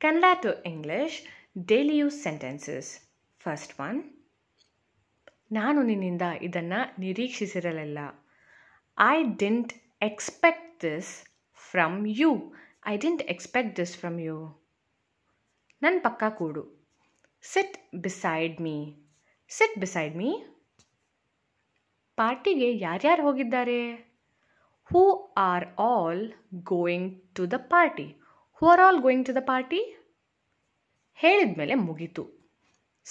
Kannada to English daily use sentences. First one. ನಾನು ನಿನ್ನಿಂದ ಇದನ್ನು ನಿರೀಕ್ಷಿಸಿರಲಿಲ್ಲ. I didn't expect this from you. I didn't expect this from you. ನನ್ನ ಪಕ್ಕ ಕೂಡು. Sit beside me. Sit beside me. ಪಾರ್ಟಿಗೆ ಯಾರ್ಯಾರು ಹೋಗಿದ್ದಾರೆ? Who are all going to the party? Who are all going to the party? ಹೇಳಿದ್ಮೇಲೆ ಮುಗೀತು.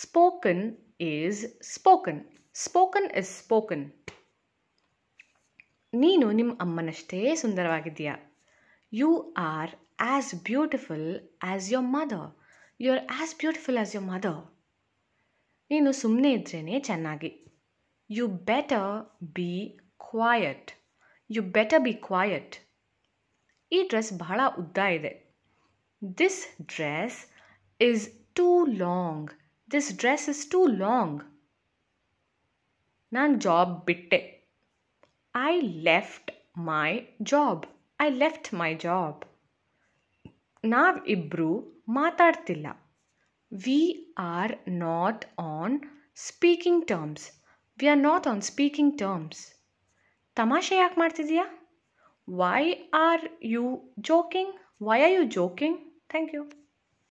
Spoken is spoken. Spoken is spoken. ನೀನು ನಿಮ್ಮ ಅಮ್ಮನಷ್ಟೇ ಸುಂದರವಾಗಿದ್ದೀಯಾ. You are as beautiful as your mother. You are as beautiful as your mother. ನೀನು ಸುಮ್ಮನೆ ಇದ್ರೇ ಚೆನ್ನಾಗಿ. You better be quiet. You better be quiet. ಈ dress ಬಹಳ ಉದ್ದ ಇದೆ. This dress is too long. This dress is too long. ನಾನು job ಬಿಟ್ಟೆ. I left my job. I left my job. ನಾವಿಬ್ಬರು ಮಾತಾಡ್ತಿಲ್ಲ. We are not on speaking terms. We are not on speaking terms. ತಮಾಷೆ ಯಾಕೆ ಮಾಡ್ತಿದೀಯಾ? Why are you joking? Why are you joking? Thank you.